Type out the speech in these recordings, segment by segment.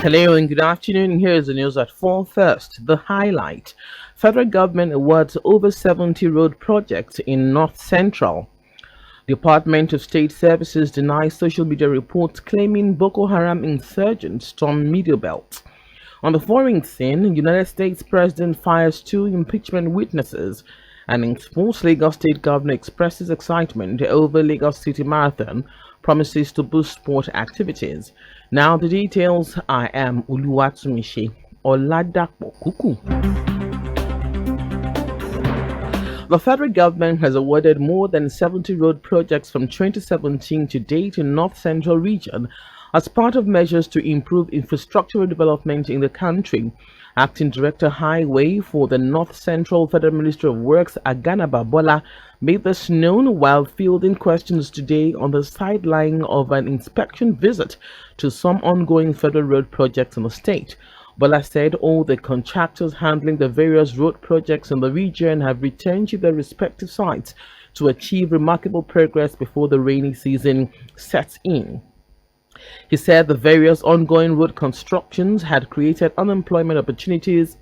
Hello and good afternoon. Here's the news at 4 first. The highlight. Federal government awards over 70 road projects in North Central. Department of State Services denies social media reports claiming Boko Haram insurgents stormed Middle Belt. On the foreign scene, United States President fires two impeachment witnesses, and in sports, Lagos State Governor expresses excitement over Lagos City Marathon, promises to boost sport activities. Now the details. I am Oluwatunmise. Oladapo Kuku. The federal government has awarded more than 70 road projects from 2017 to date in North Central region as part of measures to improve infrastructural development in the country. Acting Director Highway for the North Central Federal Ministry of Works, Aganaba Bola, made this known while fielding questions today on the sideline of an inspection visit to some ongoing federal road projects in the state. Bola said all the contractors handling the various road projects in the region have returned to their respective sites to achieve remarkable progress before the rainy season sets in. He said the various ongoing road constructions had created employment opportunities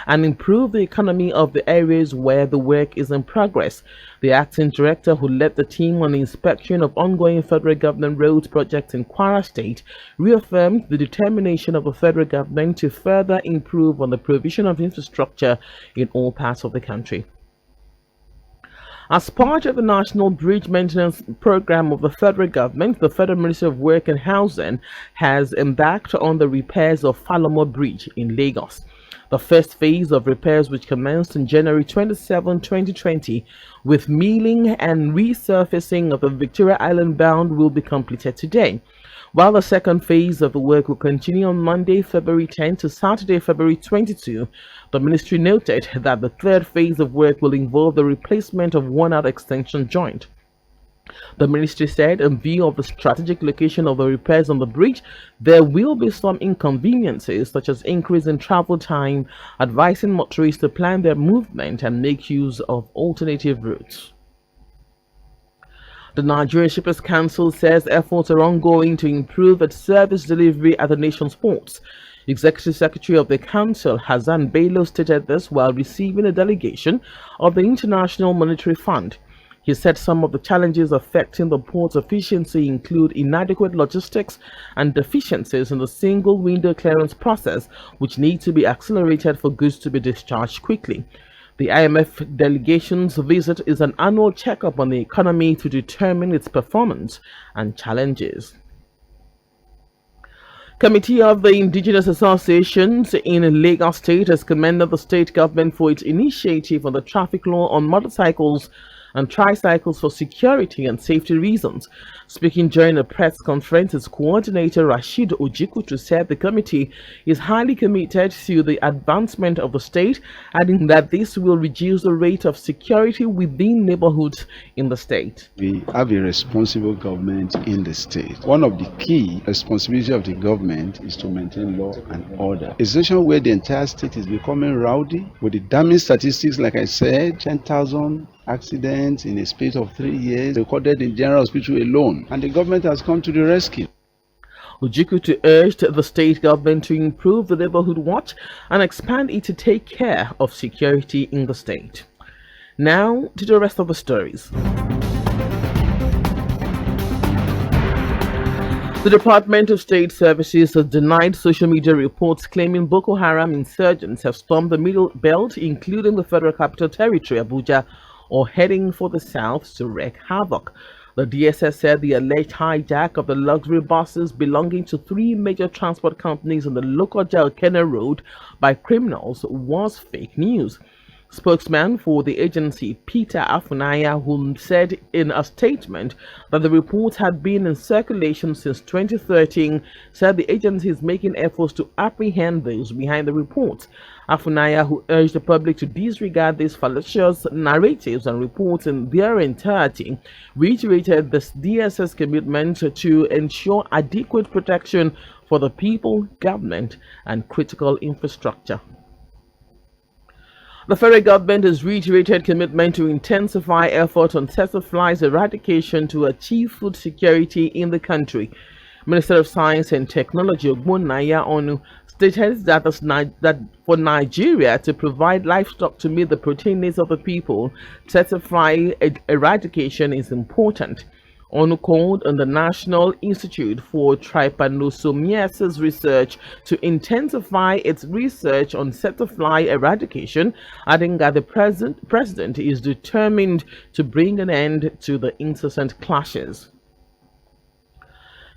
and improved the economy of the areas where the work is in progress. The acting director, who led the team on the inspection of ongoing federal government road projects in Kwara State, reaffirmed the determination of the federal government to further improve on the provision of infrastructure in all parts of the country. As part of the National Bridge Maintenance Program of the federal government, the Federal Ministry of Work and Housing has embarked on the repairs of Falomo Bridge in Lagos. The first phase of repairs, which commenced on January 27, 2020, with milling and resurfacing of the Victoria Island bound, will be completed today, while the second phase of the work will continue on Monday, February 10 to Saturday, February 22. The ministry noted that the third phase of work will involve the replacement of worn-out extension joint. The ministry said, in view of the strategic location of the repairs on the bridge, there will be some inconveniences such as increase in travel time, advising motorists to plan their movement and make use of alternative routes. The Nigerian Shippers Council says efforts are ongoing to improve its service delivery at the nation's ports. Executive Secretary of the Council, Hassan Bello, stated this while receiving a delegation of the International Monetary Fund. He said some of the challenges affecting the port's efficiency include inadequate logistics and deficiencies in the single window clearance process, which need to be accelerated for goods to be discharged quickly. The IMF delegation's visit is an annual checkup on the economy to determine its performance and challenges. Committee of the Indigenous Associations in Lagos State has commended the state government for its initiative on the traffic law on motorcycles and tricycles for security and safety reasons. Speaking during a press conference, its coordinator Rashid Ojikutu said the committee is highly committed to the advancement of the state, adding that this will reduce the rate of security within neighborhoods in the state. We have a responsible government in the state. One of the key responsibilities of the government is to maintain law and order. A situation where the entire state is becoming rowdy, with the damning statistics, like I said, 10,000 accidents in a space of 3 years recorded in General Hospital alone, and the government has come to the rescue. Ojikutu urged the state government to improve the neighborhood watch and expand it to take care of security in the state. Now to the rest of the stories. The Department of State Services has denied social media reports claiming Boko Haram insurgents have stormed the Middle Belt, including the Federal Capital Territory, Abuja, or heading for the south to wreak havoc. The DSS said the alleged hijack of the luxury buses belonging to three major transport companies on the local Jalkena Road by criminals was fake news. Spokesman for the agency, Peter Afunaya, who said in a statement that the report had been in circulation since 2013, said the agency is making efforts to apprehend those behind the report. Afunaya, who urged the public to disregard these fallacious narratives and reports in their entirety, reiterated the DSS commitment to ensure adequate protection for the people, government, and critical infrastructure. The federal government has reiterated commitment to intensify effort on tsetse flies eradication to achieve food security in the country. Minister of Science and Technology Ogbonnaya Onu stated that, that for Nigeria to provide livestock to meet the protein needs of the people, certifying eradication is important. Onu called on the National Institute for Trypanosomiasis Research to intensify its research on certify eradication, adding that the president is determined to bring an end to the incessant clashes.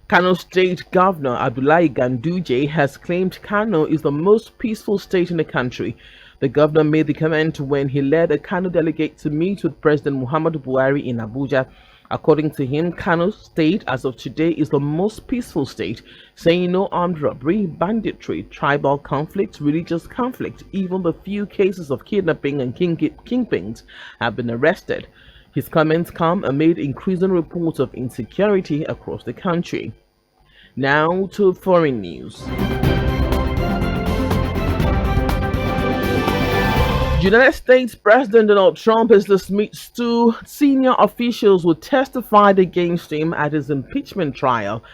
Kano State Governor Abdullahi Ganduje has claimed Kano is the most peaceful state in the country. The governor made the comment when he led a Kano delegate to meet with President Muhammadu Buhari in Abuja. According to him, Kano State as of today is the most peaceful state, saying no armed robbery, banditry, tribal conflict, religious conflict, even the few cases of kidnapping and kingpins have been arrested. His comments come amid increasing reports of insecurity across the country. Now to foreign news. United States President Donald Trump has dismissed two senior officials who testified against him at his impeachment trial.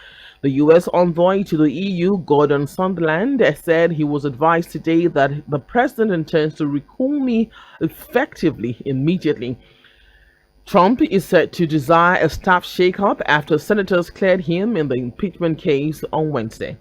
The U.S. envoy to the EU, Gordon Sunderland, said he was advised today that the president intends to recall me effectively immediately. Trump is said to desire a staff shakeup after senators cleared him in the impeachment case on Wednesday.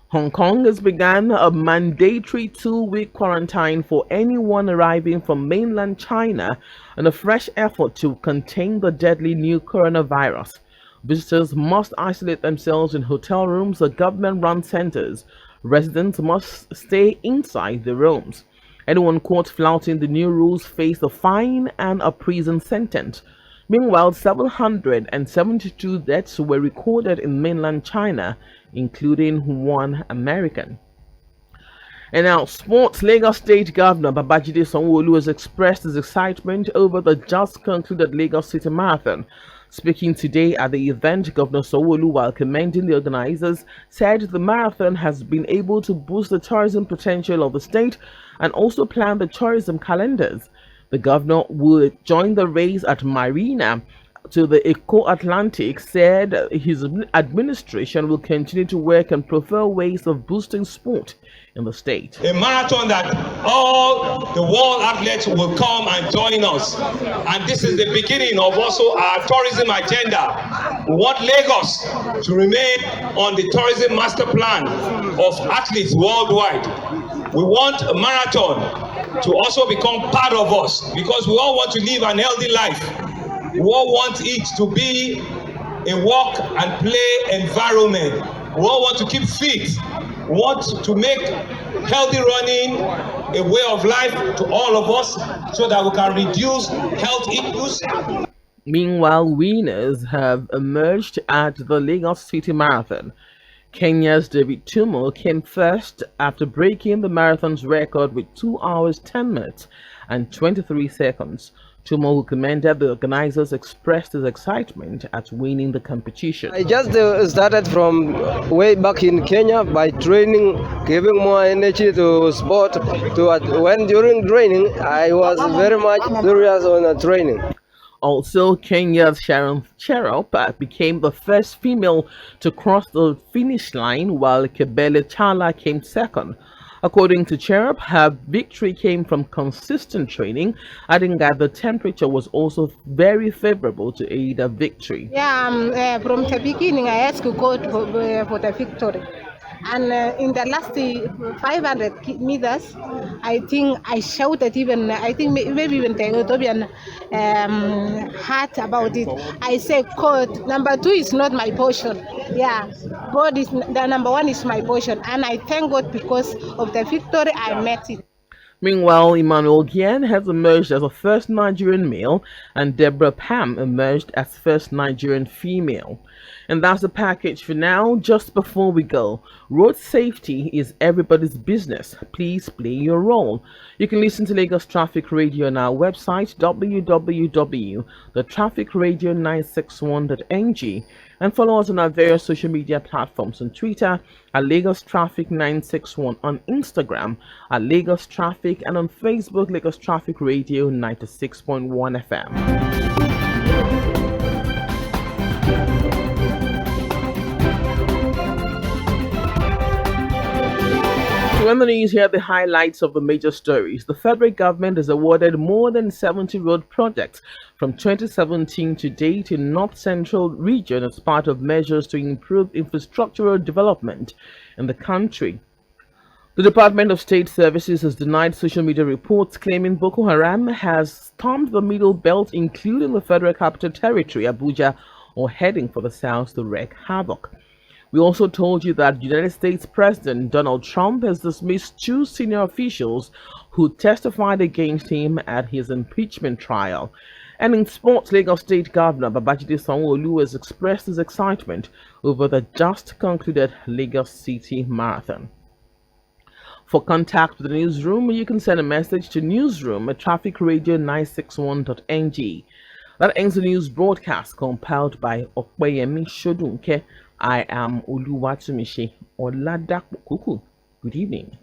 Hong Kong has begun a mandatory 2-week quarantine for anyone arriving from mainland China in a fresh effort to contain the deadly new coronavirus. Visitors must isolate themselves in hotel rooms or government-run centers. Residents must stay inside their rooms. Anyone caught flouting the new rules face a fine and a prison sentence. Meanwhile, 772 deaths were recorded in mainland China, including one American. And now, sports. Lagos State Governor Babajide Sanwo-Olu has expressed his excitement over the just concluded Lagos City Marathon. Speaking today at the event, Governor Sanwo-Olu, while commending the organizers, said the marathon has been able to boost the tourism potential of the state and also plan the tourism calendars. The governor will join the race at Marina to the Eco Atlantic, said his administration will continue to work and prefer ways of boosting sport in the state. A marathon that all the world athletes will come and join us. And this is the beginning of also our tourism agenda. We want Lagos to remain on the tourism master plan of athletes worldwide. We want a marathon to also become part of us because we all want to live an healthy life. We all want it to be a work and play environment. We all want to keep fit. We want to make healthy running a way of life to all of us so that we can reduce health issues. Meanwhile, winners have emerged at the Lagos City Marathon. Kenya's David Tumo came first after breaking the marathon's record with 2 hours 10 minutes and 23 seconds. Tumo, who commended the organizers, expressed his excitement at winning the competition. I just started from way back in Kenya by training, giving more energy to sport. When during training, I was very much serious on the training. Also, Kenya's Sharon Cherop became the first female to cross the finish line, while Kebele Chala came second. According to Cherop, her victory came from consistent training, adding that the temperature was also very favorable to aid a victory. Yeah, from the beginning, I asked God for the victory. And in the last 500 meters, I think I shouted even, I think maybe even the Ethiopian heard about it. I said, God, number 2 is not my portion. Yeah, God is, the number 1 is my portion. And I thank God because of the victory, I met it. Meanwhile, Emmanuel Gien has emerged as the first Nigerian male, and Deborah Pam emerged as first Nigerian female. And that's the package for now. Just before we go, road safety is everybody's business. Please play your role. You can listen to Lagos Traffic Radio on our website www.thetrafficradio961.ng and follow us on our various social media platforms: on Twitter at Lagos Traffic 961, on Instagram at Lagos Traffic, and on Facebook Lagos Traffic Radio 96.1 FM. So in the news, here are the highlights of the major stories. The federal government has awarded more than 70 road projects from 2017 to date in North Central region as part of measures to improve infrastructural development in the country. The Department of State Services has denied social media reports claiming Boko Haram has stormed the Middle Belt, including the Federal Capital Territory, Abuja, or heading for the south to wreak havoc. We also told you that United States President Donald Trump has dismissed two senior officials who testified against him at his impeachment trial. And in sports, Lagos State Governor Babajide Sanwo-Olu has expressed his excitement over the just concluded Lagos City Marathon. For contact with the newsroom, you can send a message to newsroom@trafficradio961.ng. That ends the news broadcast compiled by Opeyemi Shodunke. I am Oluwatunmise Oladapo Kuku. Good evening.